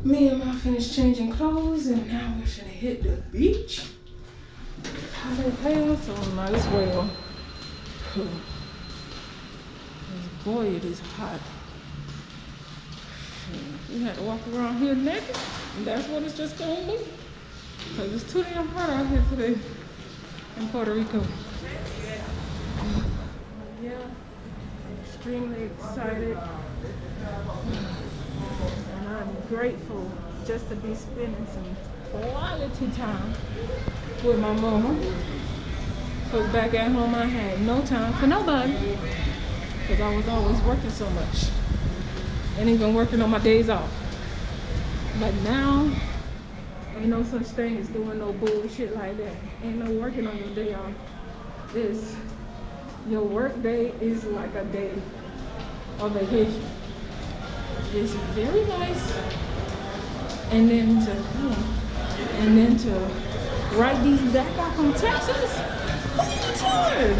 Me and Ma finished changing clothes and now we're gonna hit the beach. Hot as hell, so I might as well. Boy, it is hot. We had to walk around here naked, and that's what it's just gonna be. Because it's too damn hot out here today in Puerto Rico. Yeah, extremely excited. And I'm grateful just to be spending some quality time with my mama. Because back at home I had no time for nobody. Because I was always working so much. And even working on my days off. But now, ain't no such thing as doing no bullshit like that. Ain't no working on your day off. Your work day is like a day of vacation. It's very nice. And then to write these back out from Texas, it's hard.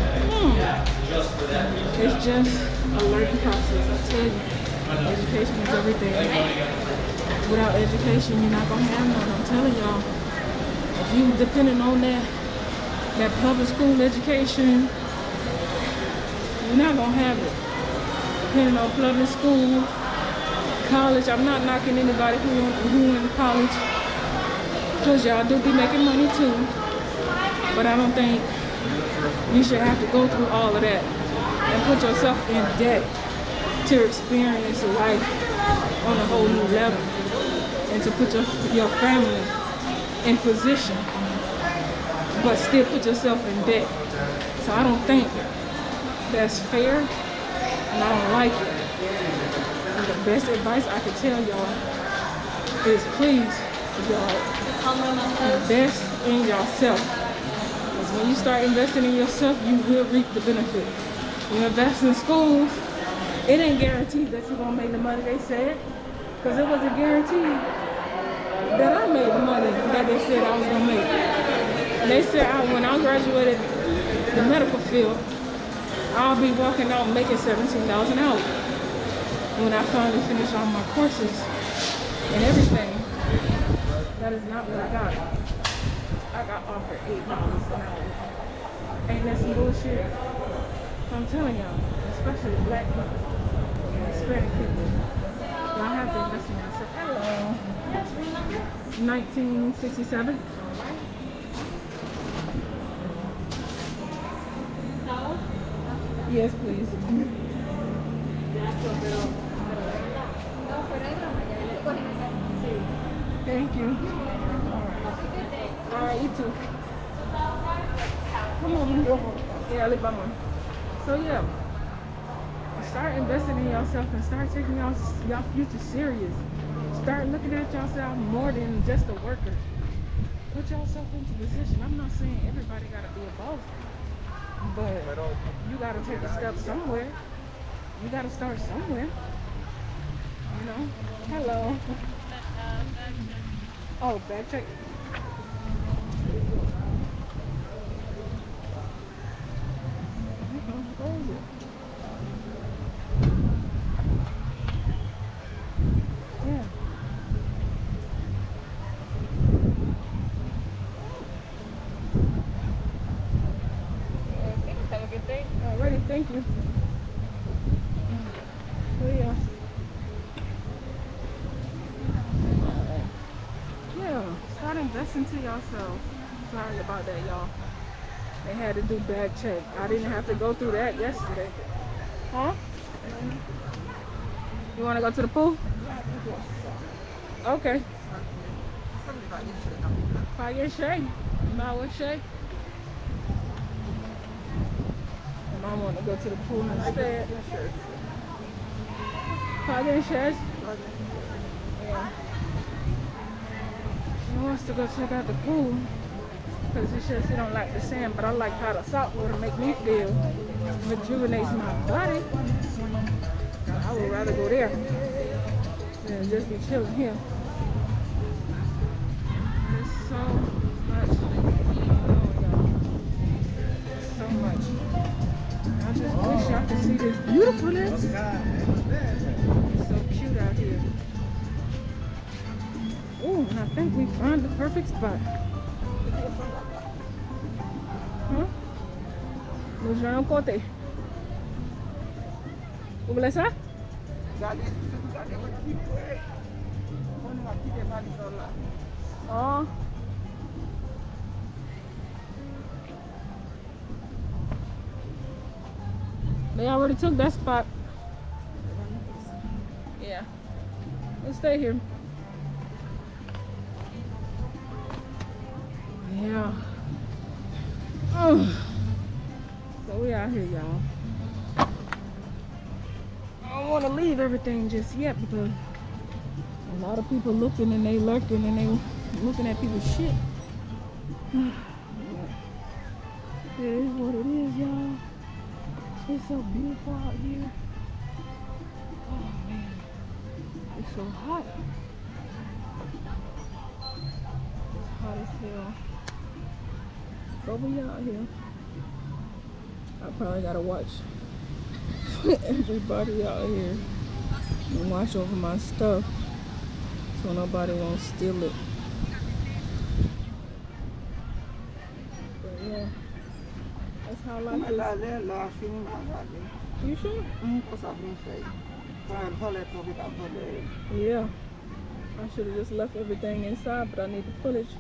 It's just a learning process, I tell you. Education is everything. Without education, you're not gonna have none. I'm telling y'all. If you depending on that public school education, you're not gonna have it. Depending on public school, college. I'm not knocking anybody who went to college, because y'all do be making money too. But I don't think you should have to go through all of that and put yourself in debt to experience life on a whole new level, and to put your family in position, but still put yourself in debt. So I don't think that's fair, and I don't like it. And the best advice I could tell y'all is, please, y'all, invest in yourself. Because when you start investing in yourself, you will reap the benefit. You invest in schools, it ain't guaranteed that you're gonna make the money they said, because it wasn't guaranteed that I made the money that they said I was gonna make. They said when I graduated the medical field, I'll be walking out making $17 an hour. When I finally finish all my courses and everything, that is not what I got. I got offered $8 an hour. Ain't that some bullshit? I'm telling y'all, especially black people. Hispanic people, y'all have to invest in yourself. Hello. 1967. Yes, please. Thank you. All right, you too. Come on. Yeah, live by one. So yeah. Start investing in yourself and start taking y'all future serious. Start looking at yourself more than just a worker. Put yourself into position. I'm not saying everybody gotta be a boss, but you gotta take a step somewhere. You gotta start somewhere. You know? Hello. Oh, bag check. Where is it? Alrighty, thank you. So yeah. Yeah, start investing to yourself. Sorry about that, y'all. They had to do bag check. I didn't have to go through that yesterday. Huh? You want to go to the pool? Okay. Pague Shay. Mawa Shay. I want to go to the pool instead. Pague Shay. Yeah. She wants to go check out the pool because she says she don't like the sand, but I like how the salt water make me feel. Rejuvenates my body. I would rather go there than just be chilling here. There's so much going on. So much. I just wish y'all could see this beautifulness. It's so cute out here. Oh, and I think we found the perfect spot. Huh? Nous allons côté. Vous voulez ça? Oh. They already took that spot. Yeah. Let's stay here. Yeah. So we out here, y'all. I don't want to leave everything just yet because a lot of people looking and they lurking and they looking at people's shit. It is what it is, y'all. It's so beautiful out here. Oh man, it's so hot. It's hot as hell. But we out here. I probably gotta watch everybody out here and watch over my stuff so nobody won't steal it. But yeah, that's how life is. You sure? Yeah. I should have just left everything inside, but I need the footage.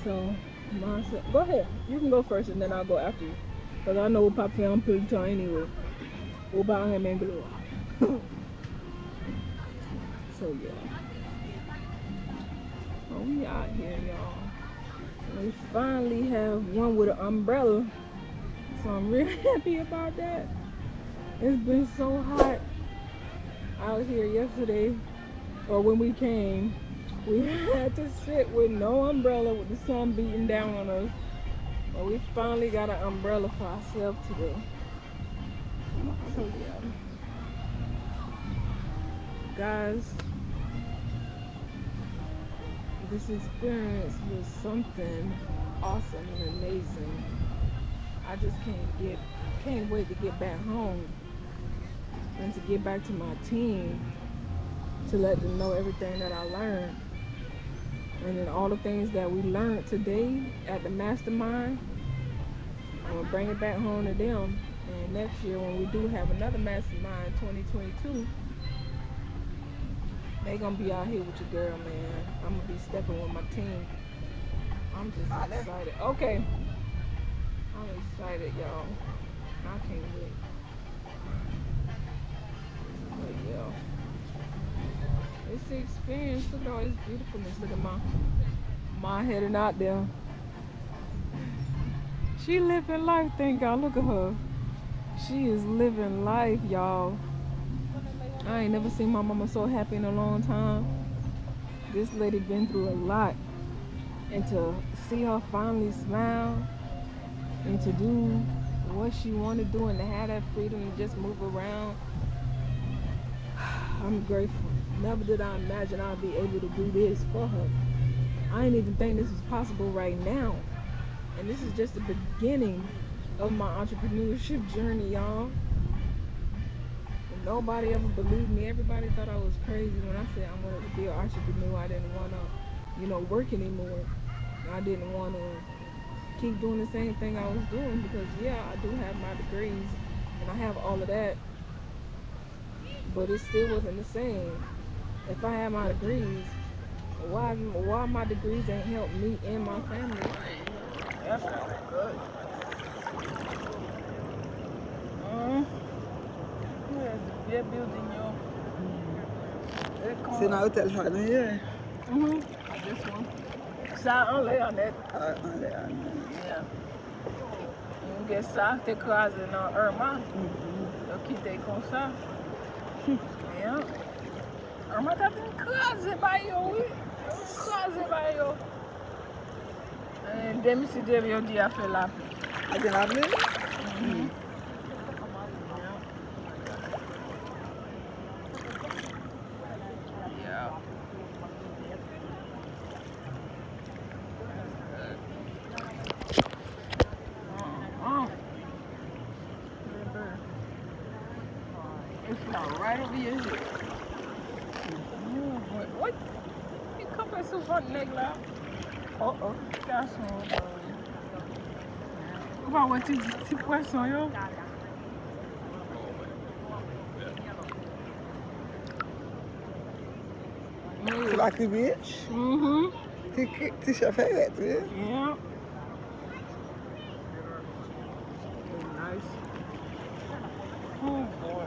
So, Mom said, go ahead. You can go first and then I'll go after you. Because I know Papa film pretty time anyway. We'll buy him and glue. So, yeah. Oh, we out here, y'all. We finally have one with an umbrella. So, I'm really happy about that. It's been so hot out here yesterday, or when we came. We had to sit with no umbrella with the sun beating down on us. But we finally got an umbrella for ourselves today. So yeah. Guys, this experience was something awesome and amazing. I just can't wait to get back home and to get back to my team to let them know everything that I learned. And then all the things that we learned today at the mastermind, I'm gonna bring it back home to them. And next year when we do have another mastermind, 2022, they gonna be out here with your girl, man. I'm gonna be stepping with my team. I'm just excited. Okay. I'm excited, y'all. I can't wait. But yeah. It's the experience. Look at all this beautifulness. Look at Ma heading out there. She living life, thank God. Look at her. She is living life, y'all. I ain't never seen my mama so happy in a long time. This lady been through a lot. And to see her finally smile and to do what she want to do and to have that freedom to just move around, I'm grateful. Never did I imagine I'd be able to do this for her. I didn't even think this was possible right now. And this is just the beginning of my entrepreneurship journey, y'all. And nobody ever believed me. Everybody thought I was crazy when I said I wanted to be an entrepreneur. I didn't want to, work anymore. I didn't want to keep doing the same thing I was doing because, yeah, I do have my degrees and I have all of that. But it still wasn't the same. If I had my degrees, why my degrees ain't helped me and my family? That's not good. Yeah, building your. C'est dans l'hôtel Jahna here. This one. Ça enlève net. Yeah. You get ça, t'es croisé dans Irma. Donc quitter comme ça. Yeah. Irma tá vindo croisé by you. Croisé by you. And then si Devi eu dia fait la. I did not live. It's not right over your head. What? You come Foi souvent nègre là. Oh oh, garçon. On va voir petit poisson yo. C'est la cribiche. Tu chauffeur, tu sais. Yeah. Nice. Oh boy.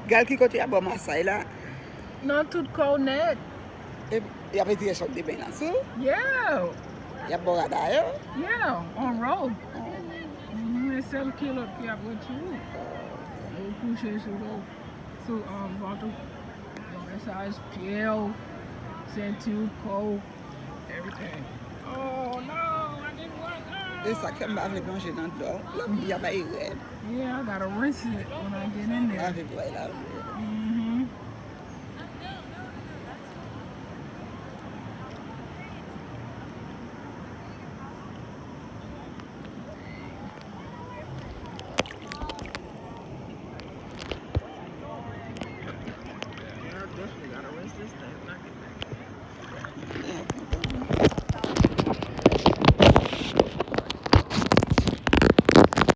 Gal qui côté à bon Marseille là. Non, tout cornet. Et il y a petit choc de bain là sous. Yeah. Il y a bon d'ailleurs. Yeah, on road. Mais c'est le kilo qui a voiture. On couche sur ventre, message, pied, ceinture, coat, everything. Oh no, I didn't want Et ça comme avec manger dans l'eau. Là, il y a pas eu. Yeah, I gotta rinse it when I get in there. Avec toi là. Definitely gotta rinse this thing.